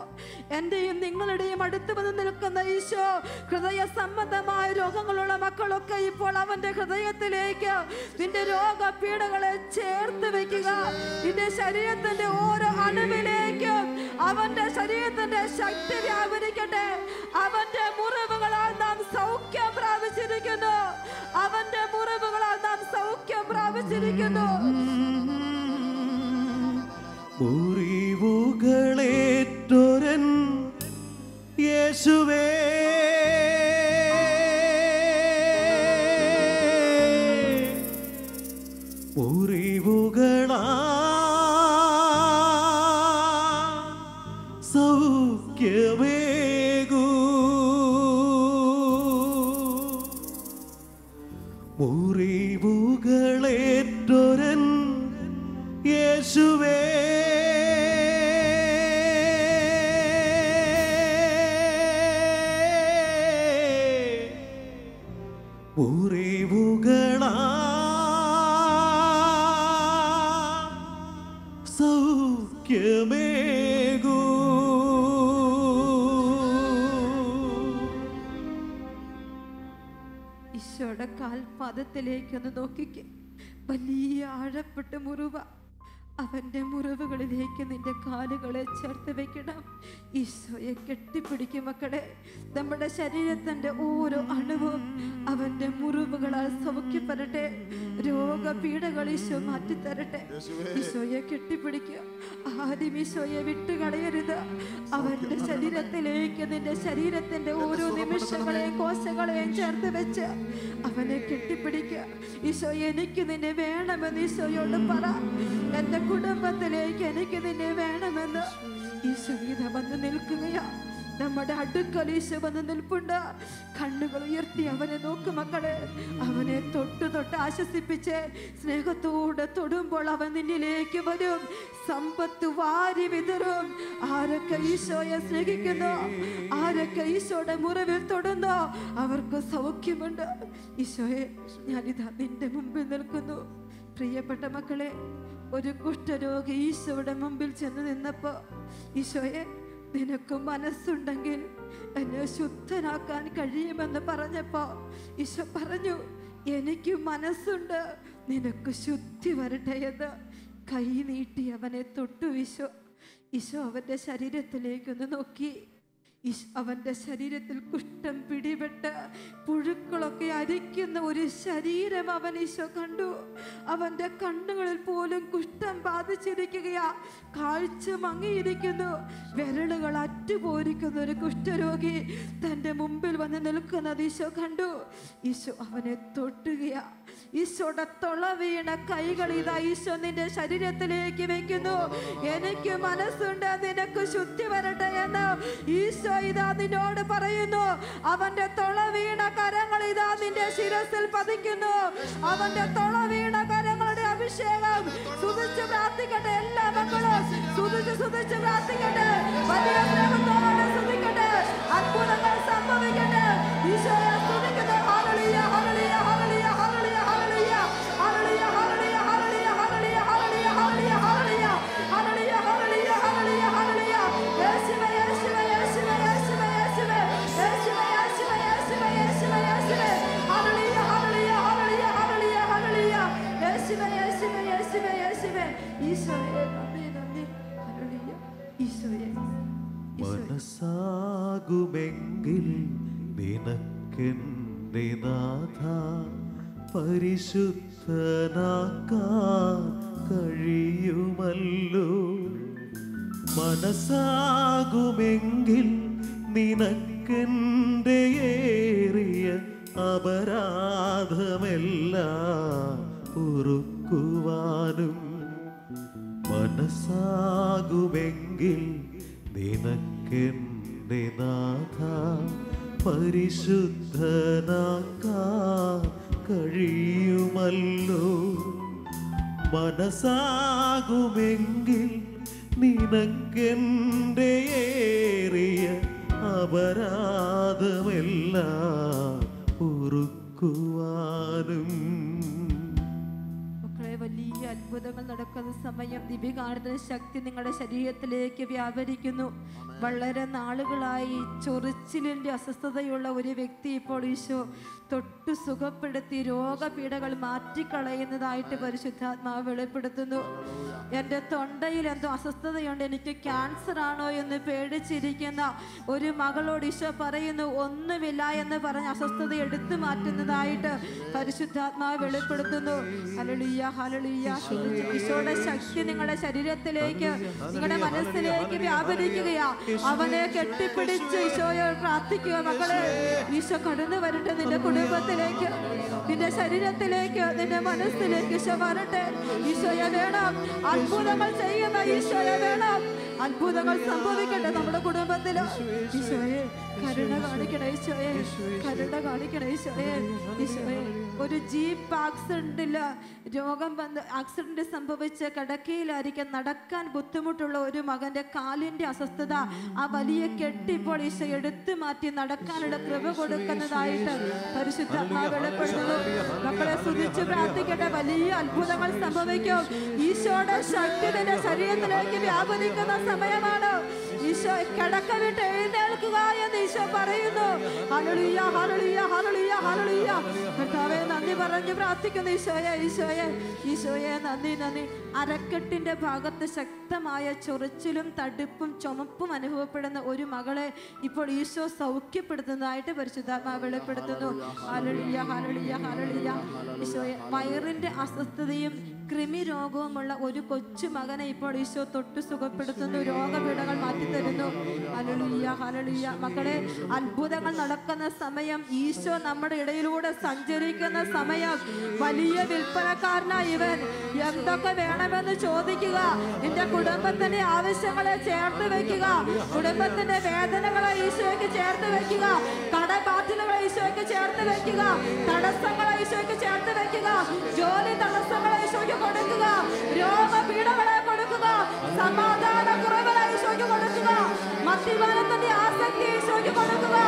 Speaker 2: എന്റെയും നിങ്ങളുടെയും അടുത്ത് വന്ന് നിൽക്കുന്ന ഈശോ, ഹൃദയ സംബന്ധമായ രോഗങ്ങളുള്ള മക്കളൊക്കെ ഇപ്പോൾ അവന്റെ ഹൃദയത്തിലേക്ക് നിന്റെ രോഗപീഠകളെ ചേർത്ത് വെക്കുക. നിന്റെ ശരീരത്തിന്റെ ഓരോ അണുവിലേക്കും അവന്റെ ശരീരത്തിന്റെ ശക്തി വ്യാപരിക്കട്ടെ. അവന്റെ മുറിവുകളാൽ നാം സൗഖ്യം പ്രാപിച്ചിരിക്കുന്നു. അവന്റെ മുറിവുകളാൽ നാം സൗഖ്യം പ്രാപിച്ചിരിക്കുന്നു.
Speaker 3: മുറിവുകളേറ്റോരൻ യേശുവേ, മുറിവുകളാ സൗഖ്യമേകൂ, മുറിവുകളേറ്റോരൻ യേശുവേ, മുറിവുകളാ സൗഖ്യമേകൂ.
Speaker 2: ഈശോയുടെ കാൽപാദത്തിലേക്കൊന്ന് നോക്കിക്കേ. വലിയ ആഴപ്പെട്ട മുറിവ. അവന്റെ മുറിവുകളിലേക്ക് നിന്റെ കാലുകളെ ചേർത്ത് വെക്കണം. ഈശോയെ കെട്ടിപ്പിടിക്കും മക്കളെ. നമ്മുടെ ശരീരത്തിന്റെ ഓരോ അണുവും അവന്റെ മുറിവുകളാൽ സൗഖ്യപ്പെടട്ടെ. രോഗപീഠകൾ ഈശോ മാറ്റിത്തരട്ടെ. ഈശോയെ കെട്ടിപ്പിടിക്കുക. ആരും ഈശോയെ വിട്ടുകളയരുത്. അവന്റെ ശരീരത്തിലേക്ക് നിന്റെ ശരീരത്തിന്റെ ഓരോ നിമിഷങ്ങളെയും കോശങ്ങളെയും ചേർത്ത് വെച്ച് അവനെ കെട്ടിപ്പിടിക്കുക. ഈശോ, എനിക്ക് നിന്നെ വേണമെന്ന് ഈശോയോട് പറ. എന്റെ കുടുംബത്തിലേക്ക് എനിക്ക് നിന്നെ വേണമെന്ന് ഈശോ ഇതാ വന്ന് നിൽക്കുകയാ.
Speaker 1: നമ്മുടെ അടുക്കൽ ഈശോ വന്ന് നിൽപ്പുണ്ട്. കണ്ണുകൾ ഉയർത്തി അവനെ നോക്ക് മക്കളെ. അവനെ തൊട്ട് ആശ്വസിപ്പിച്ച് സ്നേഹത്തോടെ തൊടുമ്പോൾ അവൻ നിന്നിലേക്ക് വരും, സമ്പത്ത് വാരി വിതറും. ആരൊക്കെ ഈശോയെ സ്നേഹിക്കുന്നു, ആരൊക്കെ ഈശോയുടെ മുറിവിൽ തൊടുന്നോ അവർക്ക് സൗഖ്യമുണ്ട്. ഈശോയെ, ഞാനിതാ നിന്റെ മുമ്പിൽ നിൽക്കുന്നു. പ്രിയപ്പെട്ട മക്കളെ, ഒരു കുഷ്ഠരോഗി ഈശോയുടെ മുമ്പിൽ ചെന്ന് നിന്നപ്പോ, ഈശോയെ നിനക്ക് മനസ്സുണ്ടെങ്കിൽ എന്നെ ശുദ്ധനാക്കാൻ കഴിയുമെന്ന് പറഞ്ഞപ്പോ ഈശോ പറഞ്ഞു, എനിക്ക് മനസ്സുണ്ട്, നിനക്ക് ശുദ്ധി വരട്ടെ എന്ന്. കൈ നീട്ടി അവനെ തൊട്ടു ഈശോ അവന്റെ ശരീരത്തിലേക്കൊന്ന് നോക്കി. അവന്റെ ശരീരത്തിൽ കുഷ്ഠം പിടിപെട്ട് പുഴുക്കളൊക്കെ അരിക്കുന്ന ഒരു ശരീരം അവൻ ഈശോ കണ്ടു. അവന്റെ കണ്ണുകളിൽ പോലും കുഷ്ഠം ബാധിച്ചിരിക്കുകയാ, കാഴ്ച മങ്ങിയിരിക്കുന്നു, വിരലുകൾ അറ്റുപോയിരിക്കുന്ന ഒരു കുഷ്ഠരോഗി തന്റെ മുമ്പിൽ വന്ന് നിൽക്കുന്നത് ഈശോ കണ്ടു. ഈശോ അവനെ തൊട്ടുകയാ. ഈശോയുടെ തൊള വീണ കൈകൾ ഇതാ ഈശോ നിന്റെ ശരീരത്തിലേക്ക് വെക്കുന്നു. എനിക്ക് മനസ്സുണ്ട്, നിനക്ക് ശുദ്ധി വരട്ടെ എന്ന് ഈശോ ഇതാ നിന്നോട് പറയുന്നു. അവന്റെ തൊള വീണ കരങ്ങൾ ഇതാ നിന്റെ ശിരസിൽ പതിക്കുന്നു. അവന്റെ തൊള വീണ കരങ്ങളുടെ അഭിഷേകം സ്തുതിച്ച് പ്രാർത്ഥിക്കട്ടെ. എല്ലാ മക്കളും സ്തുതിച്ച് പ്രാർത്ഥിക്കട്ടെ. വലിയ സ്നേഹത്തോടെ സ്തുതിക്കട്ടെ. അത്ഭുതങ്ങൾ സംഭവിക്കട്ടെ. ഈശോയെ സ്തുതിക്കട്ടെ. ഹല്ലേലൂയ, ഹല്ലേലൂയ, ഹല്ലേലൂയ, ഹല്ലേലൂയ, ഹല്ലേലൂയ, ഹല്ലേലൂയ, ഹല്ലേലൂയ, ഹല്ലേലൂയ, ഹല്ലേലൂയ, ഹല്ലേലൂയ, ഹല്ലേലൂയ, ഹല്ലേലൂയ, ഹല്ലേലൂയ, ഹല്ലേലൂയ, ഹല്ലേലൂയ. യേശുവേ, യേശുവേ, യേശുവേ, യേശുവേ, യേശുവേ, യേശുവേ, യേശുവേ, യേശുവേ, യേശുവേ, യേശുവേ. ഹല്ലേലൂയ, ഹല്ലേലൂയ, ഹല്ലേലൂയ, ഹല്ലേലൂയ, ഹല്ലേലൂയ. യേശുവേ, യേശുവേ, യേശുവേ, യേശുവേ. ഈശോയെ നന്ദി, നന്ദി. ഹല്ലേലൂയ. ഈശോയെ
Speaker 3: മനസ്സാകുമെങ്കിൽ നിനക്കെന്റെ നാഥ പരിശുദ്ധനാക്കാൻ കഴിയുമല്ലോ. മനസ്സാകുമെങ്കിൽ നിനക്കെന്റെ ഏറിയ അപരാധമെല്ലാം പൊറുക്കുവാനും. മനസ്സാകുമെങ്കിൽ നിനക്കെന്റെ നാഥ പരിശുദ്ധനാക്കാൻ കഴിയുമല്ലോ. മനസ്സാകുമെങ്കിൽ നിനക്കെന്റെ ഏറിയ അപരാധമെല്ലാം പൊറുക്കുവാനും.
Speaker 1: വലിയ അത്ഭുതങ്ങൾ നടക്കുന്ന സമയം ദിവ്യകാരുണ്യ ശക്തി നിങ്ങളുടെ ശരീരത്തിലേക്ക് വ്യാപരിക്കുന്നു. വളരെ നാളുകളായി ചൊറിച്ചിലിന്റെ അസ്വസ്ഥതയുള്ള ഒരു വ്യക്തി ഇപ്പോൾ ഈശോ തൊട്ട് സുഖപ്പെടുത്തി രോഗപീഠകൾ മാറ്റിക്കളയുന്നതായിട്ട് പരിശുദ്ധാത്മാവ് വെളിപ്പെടുത്തുന്നു. എൻ്റെ തൊണ്ടയിൽ എന്തോ അസ്വസ്ഥതയുണ്ട്, എനിക്ക് ക്യാൻസർ ആണോ എന്ന് പേടിച്ചിരിക്കുന്ന ഒരു മകളോട് ഈശോ പറയുന്നു, ഒന്നുമില്ല എന്ന് പറഞ്ഞ് അസ്വസ്ഥത എടുത്തു മാറ്റുന്നതായിട്ട് പരിശുദ്ധാത്മാവ് വെളിപ്പെടുത്തുന്നു. ഹല്ലേലൂയ, ഹല്ലേലൂയ. ഈശോയുടെ ശക്തി നിങ്ങളുടെ ശരീരത്തിലേക്ക്, നിങ്ങളുടെ മനസ്സിലേക്ക് വ്യാപരിക്കുകയാ. അവനെ കെട്ടിപ്പിടിച്ച് ഈശോയോട് പ്രാർത്ഥിക്കുക. മക്കളെ, ഈശോ കടന്നു വരട്ടെ നിന്റെ കുടുംബത്തിലേക്ക്, നിന്റെ ശരീരത്തിലേക്ക്, നിന്റെ മനസ്സിലേക്ക് ഈശോ വരട്ടെ. ഈശോയെ വേണം. അത്ഭുതങ്ങൾ ചെയ്യുന്ന ഈശോയെ വേണം. അത്ഭുതങ്ങൾ സംഭവിക്കട്ടെ നമ്മുടെ കുടുംബത്തില്. ഈശോയെ കരുണ കാണിക്കണേ. ഈശോയെ കരുണ കാണിക്കണേ. ഈശോയെ, ഈശോയെ ഒരു ജീപ്പ് ആക്സിഡന്റില് രോഗം വന്ന് ആക്സിഡന്റ് സംഭവിച്ച് കിടക്കയിലായിരിക്കും, നടക്കാൻ ബുദ്ധിമുട്ടുള്ള ഒരു മകന്റെ കാലിന്റെ അസ്വസ്ഥത, ആ വലിയ കെട്ടിപ്പോൾ ഈശോ എടുത്തു മാറ്റി നടക്കാനുള്ള കൃപ കൊടുക്കുന്നതായിട്ട് പരിശുദ്ധാത്മാവ് വെളിപ്പെടുത്തുന്നു. മക്കളെ സ്തുതിച്ച് പ്രാർത്ഥിക്കട്ടെ. വലിയ അത്ഭുതങ്ങൾ സംഭവിക്കും. ഈശോയുടെ ശക്തി നിന്റെ ശരീരത്തിലേക്ക് വ്യാപരിക്കുന്ന സമയമാണ്. ഈശോ കിടക്ക വിട്ട് എഴുന്നേൽക്കുക എന്ന് ഈശോ പറയുന്നു. ഹല്ലേലൂയ, ഹല്ലേലൂയ, ഹല്ലേലൂയ, ഹല്ലേലൂയ. കർത്താവേ നന്ദി പറഞ്ഞു പ്രാർത്ഥിക്കുന്നു. ഈശോയെ, ഈശോയെ, ഈശോയെ നന്ദി, നന്ദി. അരക്കെട്ടിന്റെ ഭാഗത്ത് ശക്തമായ ചൊറിച്ചിലും തടുപ്പും ചുമപ്പും അനുഭവപ്പെടുന്ന ഒരു മകളെ ഇപ്പോൾ ഈശോ സൗഖ്യപ്പെടുത്തുന്നതായിട്ട് പരിശുദ്ധാത്മാവ് വെളിപ്പെടുത്തുന്നു. ഹല്ലേലൂയ, ഹല്ലേലൂയ, ഹല്ലേലൂയ. ഈശോയെ വയറിന്റെ അസ്വസ്ഥതയും കൃമി രോഗവുമുള്ള ഒരു കൊച്ചു മകനെ ഇപ്പോൾ ഈശോ തൊട്ട് സുഖപ്പെടുത്തുന്നു. രോഗപീഠകൾ മാറ്റിത്തരുന്നു. Hallelujah hallelujah. മക്കളെ, അത്ഭുതങ്ങൾ നടക്കുന്ന സമയം, ഈശോ നമ്മുടെ ഇടയിലൂടെ സഞ്ചരിക്കുന്ന സമയം, വലിയ വിൽപ്പനക്കാരനായി ഇവൻ. എന്തൊക്കെ വേണമെന്ന് ചോദിക്കുക. നിന്റെ കുടുംബത്തിന്റെ ആവശ്യങ്ങളെ ചേർത്ത് വെക്കുക. കുടുംബത്തിന്റെ വേദനകളെ ഈശോയ്ക്ക് ചേർത്ത് വെക്കുക. കടബാധ്യതകളെ ഈശോയ്ക്ക് ചേർത്ത് വെക്കുക. തടസ്സങ്ങളെ ഈശോയ്ക്ക് ചേർത്ത് വെക്കുക. ജോലി തടസ്സങ്ങളെ ഈശോയ്ക്ക് കൊടുക്കുക. രോഗപീഠകളെ കൊടുക്കുക. സമാധാന കുറവുകളെ ഈശോയ്ക്ക് കൊടുക്കുക. മദ്യപാനത്തിന്റെ ആസക്തി ഈശോയ്ക്ക് കൊടുക്കുക.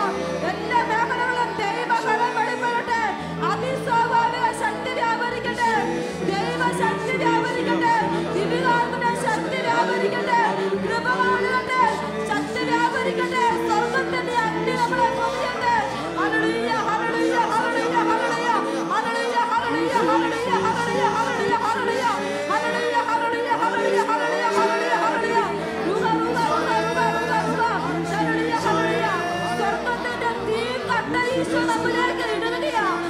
Speaker 1: എല്ലാ മേഖലകളും ദൈവകരം വെളിപ്പെടട്ടെ. അതിസ്വാഭാവിക ശക്തി വ്യാപരിക്കട്ടെ. ദൈവശക്തി വ്യാപരിക്കട്ടെ. ദിവ്യകാരുണ്യ ശക്തി വ്യാപരിക്കട്ടെ. കൃപ കാണുകട്ടെ. ശക്തി വ്യാപരിക്കട്ടെ. സ്വർഗ്ഗത്തിന്റെ അഗ്നി നമ്മളെ പൊതിയട്ടെ. ഹല്ലേലൂയ ഹല്ലേലൂയ ഹല്ലേലൂയ ഹല്ലേലൂയ ഹല്ലേലൂയ ഹല്ലേലൂയ ഹല്ലേലൂയ ഹല്ലേലൂയ ഹല്ലേലൂയ ഹല്ലേലൂയ ഹല്ലേലൂയ ഹല്ലേലൂയ ഹല്ലേലൂയ ഹല്ലേലൂയ ഹല്ലേലൂയ. റുക റുക റുക റുക റുക റുക. ഹല്ലേലൂയ ഹല്ലേലൂയ. സ്വർഗ്ഗത്തിന്റെ തീക്കട്ട ഈശോ നമ്മിലേക്ക് ഇടുകയാണ്.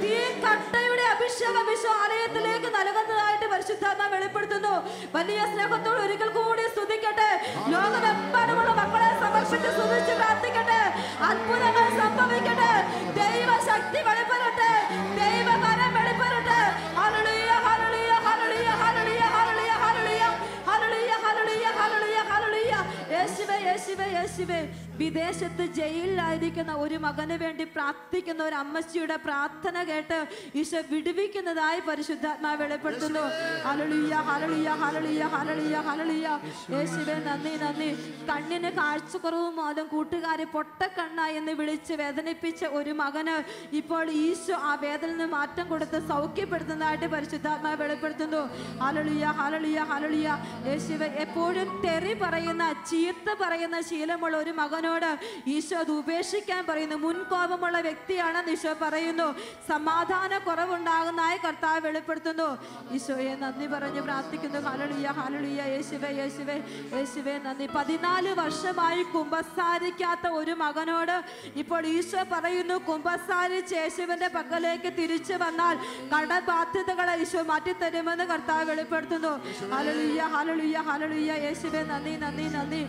Speaker 1: തീക്കട്ടയുടെ അഭിഷേകം ഈശോ ആലയത്തിലേക്ക് നൽകുന്നതായിട്ട് പരിശുദ്ധാത്മാവ് വെളിപ്പെടുത്തുന്നു. വലിയ സ്നേഹത്തോട് ഒരിക്കൽ കൂടി സ്തുതിക്കട്ടെ. ലോകമെമ്പാടുമുള്ള മക്കളെ സമർപ്പിച്ച് സ്തുതിച്ച് പ്രാർത്ഥിക്കട്ടെ. അത്ഭുതങ്ങൾ സംഭവിക്കട്ടെ. ദൈവശക്തി വെളിപ്പെടട്ടെ. ദൈവകരം വെളിപ്പെടട്ടെ. ഹല്ലേലൂയ ഹല്ലേലൂയ ഹല്ലേലൂയ ഹല്ലേലൂയ ഹല്ലേലൂയ ഹല്ലേലൂയ ഹല്ലേലൂയ ഹല്ലേലൂയ ഹല്ലേലൂയ ഹല്ലേലൂയ. യേശുവേ യേശുവേ യേശുവേ. വിദേശത്ത് ജയിലിലായിരിക്കുന്ന ഒരു മകന് വേണ്ടി പ്രാർത്ഥിക്കുന്ന ഒരു അമ്മച്ചിയുടെ പ്രാർത്ഥന കേട്ട് ഈശോ വിടുവിക്കുന്നതായി പരിശുദ്ധാത്മാവ് വെളിപ്പെടുത്തുന്നു. ഹല്ലേലൂയ ഹല്ലേലൂയ ഹല്ലേലൂയ ഹല്ലേലൂയ ഹല്ലേലൂയ. യേശുവേ നന്ദി നന്ദി. കണ്ണിന് കാഴ്ചക്കുറവ് മൂലം കൂട്ടുകാരെ പൊട്ടക്കണ്ണ എന്ന് വിളിച്ച് വേദനിപ്പിച്ച ഒരു മകന് ഇപ്പോൾ ഈശോ ആ വേദനയിൽ നിന്ന് മാറ്റം കൊടുത്ത് സൗഖ്യപ്പെടുത്തുന്നതായിട്ട് പരിശുദ്ധാത്മാവ് വെളിപ്പെടുത്തുന്നു. ഹല്ലേലൂയ ഹല്ലേലൂയ ഹല്ലേലൂയ. യേശുവേ, എപ്പോഴും തെറി പറയുന്ന, ചീത്ത പറയുന്ന ശീലമുള്ള ഒരു മകനോട് ഈശോ അത് ഉപേക്ഷിക്കാൻ പറയുന്നു. മുൻകോപമുള്ള വ്യക്തിയാണെന്ന് ഈശോ പറയുന്നു. സമാധാന കുറവുണ്ടാകുന്നതായി കർത്താവ് വെളിപ്പെടുത്തുന്നു. ഈശോയെ നന്ദി പറഞ്ഞ് പ്രാർത്ഥിക്കുന്നു. ഹല്ലേലൂയ ഹല്ലേലൂയ. യേശുവേ യേശുവേ യേശുവേ നന്ദി. 14 വർഷമായി കുമ്പസാരിക്കാത്ത ഒരു മകനോട് ഇപ്പോൾ ഈശോ പറയുന്നു, കുമ്പസാരിച്ച് യേശുവിന്റെ പക്കലേക്ക് തിരിച്ചു വന്നാൽ കടബാധ്യതകളെ ഈശോ മാറ്റിത്തരുമെന്ന് കർത്താവ് വെളിപ്പെടുത്തുന്നു. ഹല്ലേലൂയ ഹല്ലേലൂയ ഹല്ലേലൂയ. യേശുവേ നന്ദി നന്ദി നന്ദി.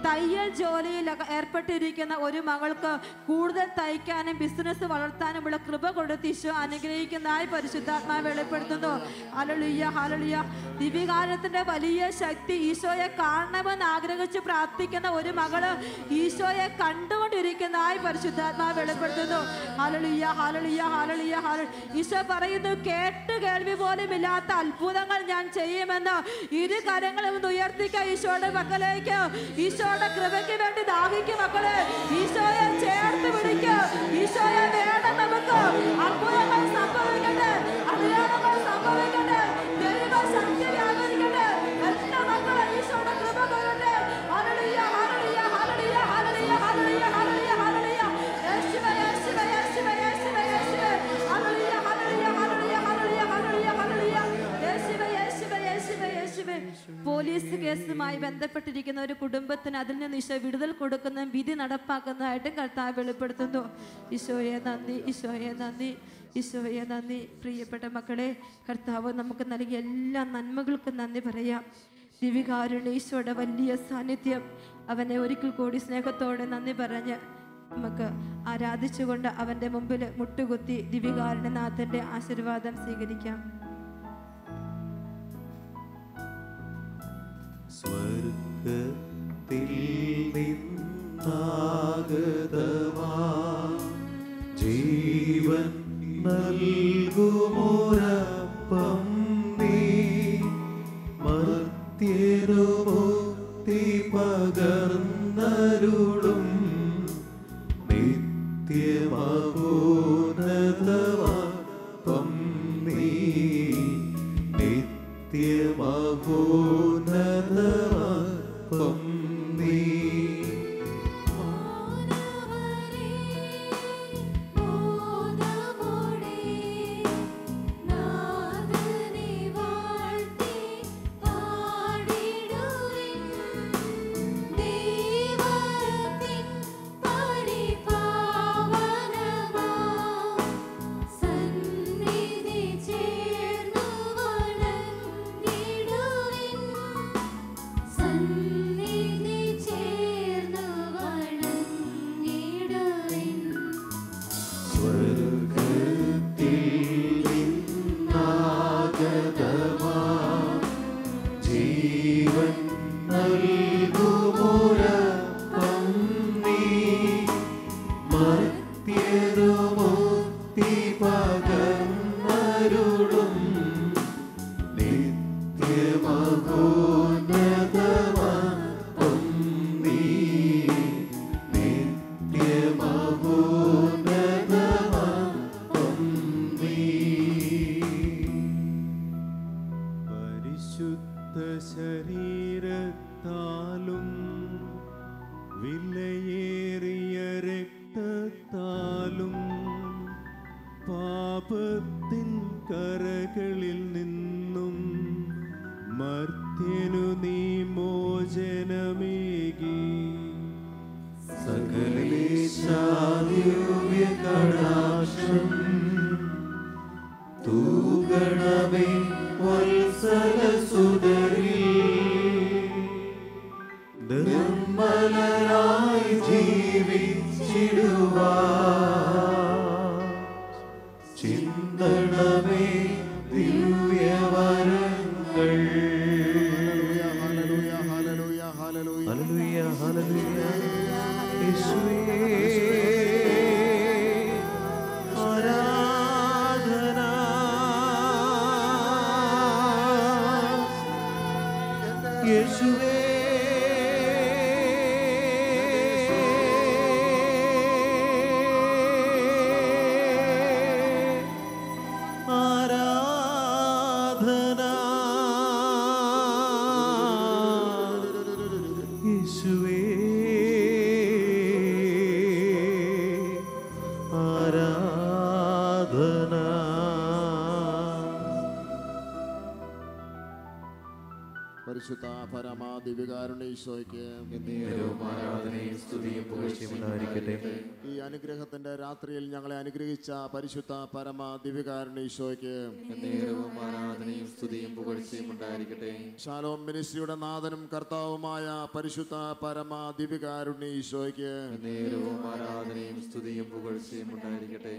Speaker 1: തയ്യൽ ജോലിയിൽ ഏർപ്പെട്ടിരിക്കുന്ന ഒരു മകൾക്ക് കൂടുതൽ തയ്ക്കാനും ബിസിനസ് വളർത്താനുമുള്ള കൃപ കൊടുത്ത് ഈശോ അനുഗ്രഹിക്കുന്നതായി പരിശുദ്ധാത്മാവ് വെളിപ്പെടുത്തുന്നു. ഹല്ലേലൂയ ഹല്ലേലൂയ. ദിവ്യകാരുണ്യത്തിന്റെ വലിയ ശക്തി. ഈശോയെ കാണണമെന്ന് ആഗ്രഹിച്ച് പ്രാർത്ഥിക്കുന്ന ഒരു മകള് ഈശോയെ കണ്ടുകൊണ്ടിരിക്കുന്നതായി പരിശുദ്ധാത്മാവ് വെളിപ്പെടുത്തുന്നു. ഹല്ലേലൂയ ഹല്ലേലൂയ ഹല്ലേലൂയ ഹല്ലേലൂയ. ഈശോ പറയുന്നു, കേട്ട് കേൾവി പോലും ഇല്ലാത്ത അത്ഭുതങ്ങൾ ഞാൻ ചെയ്യുമെന്ന്. ഇരു കരങ്ങളും ഉയർത്തിക്ക ഈശോയുടെ പക്കലേക്ക്. ഈശോയുടെ കൃപയ്ക്ക് വേണ്ടി ദാഹിക്കും മക്കളെ. ഈശോയെ ചേർത്ത് പിടിക്കുക. ഈശോയെ വേണം നമുക്ക്. അത്ഭുതങ്ങൾ സംഭവിക്കട്ടെ. അത്ഭുതങ്ങൾ സംഭവിക്കട്ടെ. ദൈവശക്തി വ്യാപരിക്കട്ടെ. എല്ലാ മക്കളും ഈശോയുടെ കൃപ കൊള്ളട്ടെ. ഹല്ലേലൂയ ഹല്ലേലൂയ ഹല്ലേലൂയ ഹല്ലേലൂയ ഹല്ലേലൂയ ഹല്ലേലൂയ ഹല്ലേലൂയ. യേശുവേ യേശുവേ യേശുവേ യേശുവേ യേശുവേ. ഹല്ലേലൂയ ഹല്ലേലൂയ ഹല്ലേലൂയ ഹല്ലേലൂയ ഹല്ലേലൂയ ഹല്ലേലൂയ. യേശുവേ യേശുവേ യേശുവേ യേശുവേ. പോലീസ് കേസുമായി ബന്ധപ്പെട്ടിരിക്കുന്ന ഒരു കുടുംബത്തിന് അതിൽ നിന്ന് ഈശോ വിടുതൽ കൊടുക്കുന്ന, വിധി നടപ്പാക്കുന്നതായിട്ട് കർത്താവ് വെളിപ്പെടുത്തുന്നു. ഈശോയെ നന്ദി ഈശോയെ നന്ദി ഈശോയെ നന്ദി. പ്രിയപ്പെട്ട മക്കളെ, കർത്താവ് നമുക്ക് നൽകിയ എല്ലാ നന്മകൾക്കും നന്ദി പറയാം. ദിവ്യകാരുണ്യ ഈശോയുടെ വലിയ സാന്നിധ്യം, അവനെ ഒരിക്കൽ കൂടി സ്നേഹത്തോടെ നന്ദി പറഞ്ഞ് നമുക്ക് ആരാധിച്ചുകൊണ്ട് അവൻ്റെ മുമ്പിൽ മുട്ടുകുത്തി ദിവ്യകാരുണ്യനാഥൻ്റെ ആശീർവാദം സ്വീകരിക്കാം.
Speaker 3: സ്വർഗ്ഗത്തിൽ നിന്നാഗതമാ ജീവൻ നൽകുമോരപ്പം നീ മർത്യരുമുക്തി പകർന്നരുളും നിത്യമഹോന്നതമപ്പം നീ നിത്യമഹോന്നതമപ്പം നീ.
Speaker 4: ദേവ
Speaker 3: നിർമ്മലരായി ജീവിച്ചിടുവാൻ ചിന്തണമേ ദിവ്യവരങ്ങൾ. ഹല്ലേലൂയ ഹല്ലേലൂയ യേശുവേ ആരാധന. യേശുവേ ആരാധന. യേശുവേ ആരാധന.
Speaker 4: പരിശുദ്ധ പരമാ ദിവ്യകാരുണ്യീശോയ്ക്ക്
Speaker 3: എന്നേരവും ആരാധനയും സ്തുതിയും പുകഴ്ചയും ഉണ്ടായിരിക്കട്ടെ.
Speaker 4: ഈ അനുഗ്രഹത്തിന്റെ രാത്രിയിൽ ഞങ്ങളെ അനുഗ്രഹിച്ച പരിശുദ്ധ പരമാ ദിവ്യകാരുണ്യീശോയ്ക്ക്
Speaker 3: എന്നേരവും ആരാധനയും സ്തുതിയും പുകഴ്ചയും ഉണ്ടായിരിക്കട്ടെ.
Speaker 4: ശാലോം മിനിസ്ട്രിയുടെ നാഥനും കർത്താവുമായ പരിശുദ്ധ പരമാ ദിവ്യകാരുണ്യീശോയ്ക്ക്
Speaker 3: എന്നേരവും ആരാധനയും സ്തുതിയും പുകഴ്ചയും ഉണ്ടായിരിക്കട്ടെ.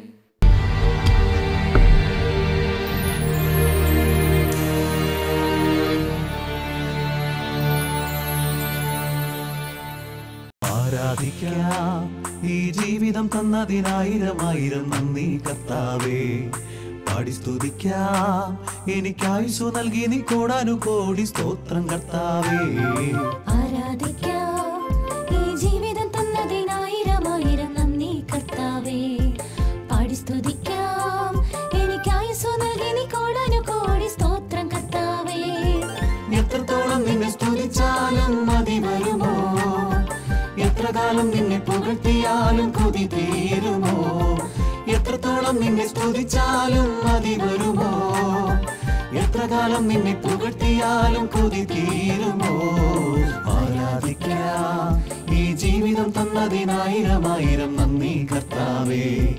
Speaker 5: ആരാധിക്കാം ഈ ജീവിതം തന്നതിനായിരം ആയിരം നന്ദി കർത്താവേ. പാടി സ്തുതിക്കാം എനിക്കായുസ്സു നൽകി നീ കോടാനുകോടി സ്തോത്രം കർത്താവേ.
Speaker 6: ആരാധിക്കാം ഈ ജീവിതം തന്നതിനായിരം ആയിരം നന്ദി കർത്താവേ. പാടി സ്തുതിക്കാം എനിക്കായുസ്സു നൽകി നീ കോടാനുകോടി സ്തോത്രം കർത്താവേ.
Speaker 5: എത്രത്തോളം നിന്നെ സ്തുതിച്ചാലും മതി വരുമോ? എത്ര കാലം നിന്നെ പുകഴ്ത്തിയാലും കൊതി തീരുമോ? എത്രത്തോളം നിന്നെ സ്തുതിച്ചാലും മതി വരുമോ? എത്ര കാലം നിന്നെ പുകഴ്ത്തിയാലും കൊതി തീരുമോ? ആരാധിക്കാം ഈ ജീവിതം തന്നതിനായിരം ആയിരം നന്ദി കർത്താവേ.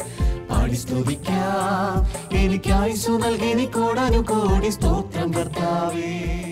Speaker 5: പാടി സ്തുതിക്കാം എനിക്കായുസ്സു നൽകി നീ കോടാനുകോടി സ്തോത്രം കർത്താവേ.